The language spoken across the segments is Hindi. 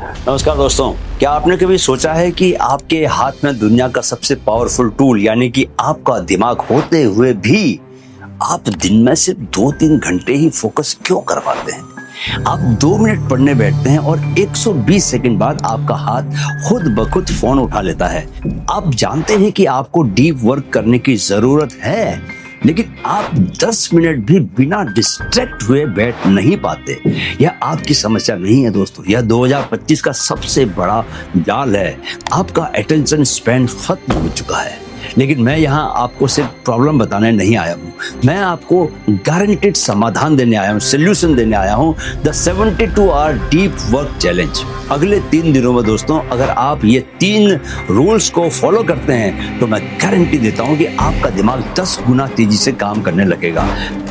नमस्कार दोस्तों, क्या आपने कभी सोचा है कि आपके हाथ में दुनिया का सबसे पावरफुल टूल यानी कि आपका दिमाग होते हुए भी आप दिन में सिर्फ 2-3 घंटे ही फोकस क्यों कर पाते हैं? आप 2 मिनट पढ़ने बैठते हैं और 120 सेकंड बाद आपका हाथ खुद ब खुद फोन उठा लेता है। आप जानते हैं कि आपको डीप वर्क करने की जरूरत है, लेकिन आप 10 मिनट भी बिना डिस्ट्रैक्ट हुए बैठ नहीं पाते। यह आपकी समस्या नहीं है दोस्तों, यह 2025 का सबसे बड़ा जाल है। आपका अटेंशन स्पैन खत्म हो चुका है। लेकिन मैं यहाँ आपको सिर्फ प्रॉब्लम बताने नहीं आया हूँ, मैं आपको गारंटेड समाधान देने आया हूँ, सोल्यूशन देने आया हूँ। The 72 hour deep work challenge. अगले 3 दिनों में दोस्तों अगर आप ये 3 रूल्स को फॉलो करते हैं तो मैं गारंटी देता हूँ कि आपका दिमाग 10 गुना तेजी से काम करने लगेगा।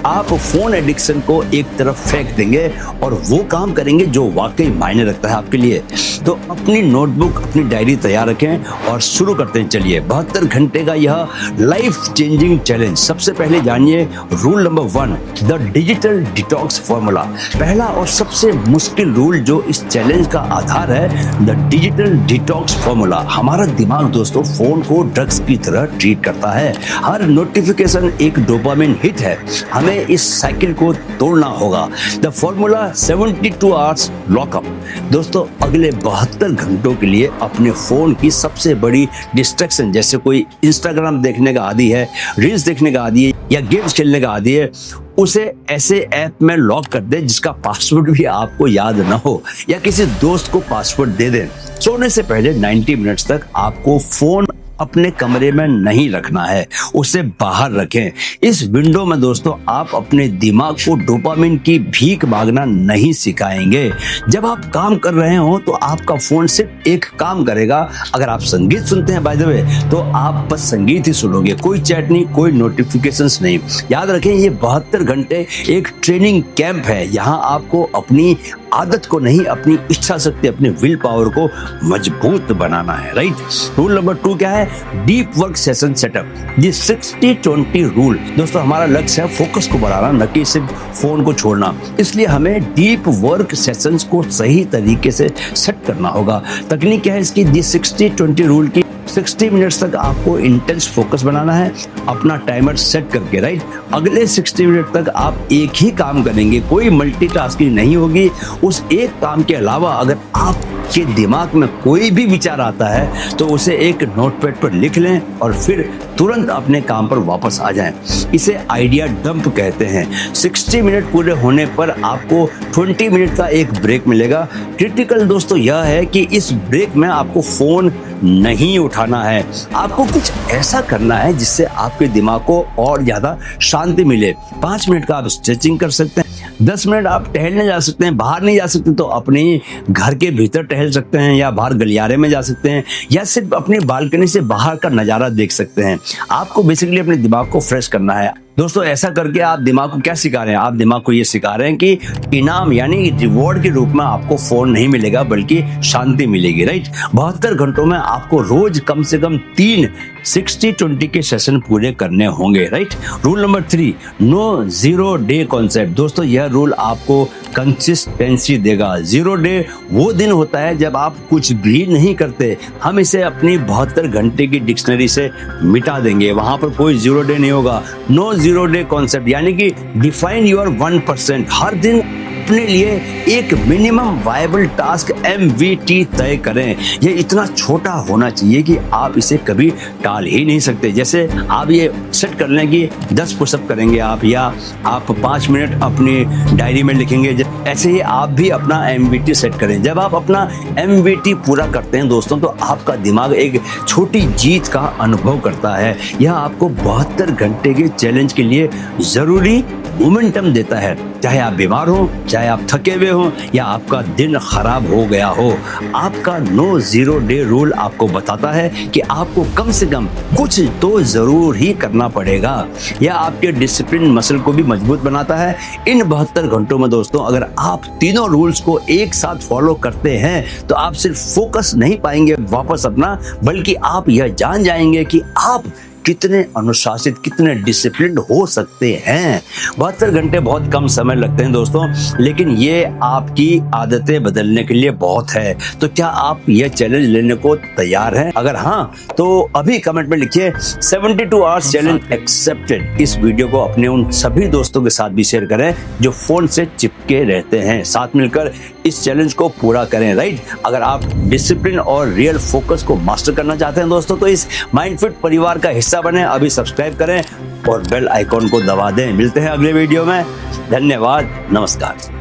आप फोन एडिक्शन को एक तरफ फेंक देंगे और वो काम करेंगे जो वाकई मायने रखता है आपके लिए। तो अपनी नोटबुक, अपनी डायरी तैयार रखें और शुरू करते हैं। चलिए, 72 घंटे का यह लाइफ चेंजिंग चैलेंज। सबसे पहले जानिए rule number 1, the digital detox formula. पहला और सबसे मुश्किल रूल जो इस चैलेंज का आधार है, द डिजिटल डिटॉक्स फॉर्मूला। हमारा दिमाग दोस्तों फोन को ड्रग्स की तरह ट्रीट करता है। हर नोटिफिकेशन एक डोपामिन हिट है। हमें इस साइकिल को तोड़ना होगा। The formula 72 hours lockup. दोस्तों अगले 72 घंटों के लिए अपने फोन की सबसे बड़ी डिस्ट्रैक्शन, जैसे कोई इंस्टाग्राम देखने का आदी है, रील्स देखने का आदी है या गेम्स खेलने का आदी है, उसे ऐसे ऐप में लॉक कर दे जिसका पासवर्ड भी आपको याद ना हो, या किसी दोस्त को पासवर्ड दे दें। सोने से पहले 90 मिनट्स तक आपको फोन अपने कमरे में नहीं रखना है, उसे बाहर रखें। इस विंडो में दोस्तों आप अपने दिमाग को डोपामिन की भीख मांगना नहीं सिखाएंगे। जब आप काम कर रहे हो तो आपका फोन सिर्फ एक काम करेगा। अगर आप संगीत सुनते हैं बाय द वे, तो आप बस संगीत ही सुनोगे, कोई चैट नहीं, कोई नोटिफिकेशंस नहीं। याद रखें, ये 72 घंटे एक ट्रेनिंग कैंप है। यहाँ आपको अपनी आदत को नहीं, अपनी इच्छा शक्ति, अपने विल पावर को मजबूत बनाना है। राइट। रूल नंबर 2 क्या है? Deep work session setup. ये 60-20 रूल। दोस्तों हमारा लक्ष्य है फोकस को बढ़ाना, न कि सिर्फ फोन को छोड़ना। इसलिए हमें डीप वर्क सेशंस को सही तरीके से सेट करना होगा। तकनीक क्या है इसकी? दी 60-20 रूल की 60 मिनट्स तक आपको इंटेंस फोकस बनाना है अपना टाइमर सेट करके। राइट। अगले 60 मिनट तक आप एक ही काम करेंगे, कोई मल्टीटास्किंग नहीं होगी। उस एक काम के अलावा अगर आपके दिमाग में कोई भी विचार आता है तो उसे एक नोटपैड पर लिख लें और फिर तुरंत अपने काम पर वापस आ जाएं। इसे आइडिया डंप कहते हैं। 60 मिनट पूरे होने पर आपको 20 मिनट का एक ब्रेक मिलेगा। क्रिटिकल दोस्तों यह है कि इस ब्रेक में आपको फोन नहीं उठाना है। आपको कुछ ऐसा करना है जिससे आपके दिमाग को और ज्यादा शांति मिले। 5 मिनट का आप स्ट्रेचिंग कर सकते हैं, 10 मिनट आप टहलने जा सकते हैं। बाहर नहीं जा सकते तो अपने घर के भीतर टहल सकते हैं, या बाहर गलियारे में जा सकते हैं, या सिर्फ अपनी बालकनी से बाहर का नजारा देख सकते हैं। आपको बेसिकली अपने दिमाग को फ्रेश करना है। दोस्तों ऐसा करके आप दिमाग को क्या सिखा रहे हैं? आप दिमाग को ये सिखा रहे हैं कि इनाम यानी रिवॉर्ड के रूप में आपको फोन नहीं मिलेगा बल्कि शांति मिलेगी। राइट। 72 घंटों में आपको रोज कम से कम 3 60-20 के सेशन पूरे करने होंगे। Right. Rule number 3, no zero day concept. दोस्तों यह रूल आपको कंसिस्टेंसी देगा। 0 डे वो दिन होता है जब आप कुछ भी नहीं करते। हम इसे अपनी 72 घंटे की डिक्शनरी से मिटा देंगे। वहां पर कोई 0 डे नहीं होगा। नो 0 डे कॉन्सेप्ट यानी कि डिफाइन योर 1%। हर दिन अपने लिए एक मिनिमम वायबल टास्क MVT तय करें। ये इतना छोटा होना चाहिए कि आप इसे कभी टाल ही नहीं सकते। जैसे आप ये सेट कर लें कि 10 पुशअप करेंगे आप, या आप 5 मिनट अपनी डायरी में लिखेंगे। ऐसे ही आप भी अपना MVT सेट करें। जब आप अपना MVT पूरा करते हैं दोस्तों, तो आपका दिमाग एक छोटी जीत का अनुभव करता है। यह आपको 72 घंटे के चैलेंज के लिए जरूरी मोमेंटम देता है। चाहे आप बीमार हो, चाहे आप थके हुए हो, या आपका दिन खराब हो गया हो, आपका नो जीरो डे रूल आपको बताता है कि आपको कम से कम कुछ तो जरूर ही करना पड़ेगा। यह आपके डिसिप्लिन मसल को भी मजबूत बनाता है। इन 72 घंटों में दोस्तों अगर आप तीनों रूल्स को एक साथ फॉलो करते हैं तो आप सिर्फ फोकस नहीं पाएंगे वापस अपना, बल्कि आप यह जान जाएंगे कि आप कितने अनुशासित, कितने डिसिप्लिन हो सकते हैं। 72 घंटे बहुत कम समय लगते हैं दोस्तों, लेकिन ये आपकी आदतें बदलने के लिए बहुत है। तो क्या आप ये चैलेंज लेने को तैयार हैं? अगर हाँ, तो अभी कमेंट में लिखिए 72 आवर्स चैलेंज एक्सेप्टेड। इस वीडियो को अपने उन सभी दोस्तों के साथ भी शेयर करें जो फोन से चिपके रहते हैं। साथ मिलकर इस चैलेंज को पूरा करें, राइट? अगर आप डिसिप्लिन और रियल फोकस को मास्टर करना चाहते हैं दोस्तों, तो इस माइंडफिट परिवार का हिस्सा बने। अभी सब्सक्राइब करें और बेल आइकॉन को दबा दें। मिलते हैं अगले वीडियो में। धन्यवाद, नमस्कार।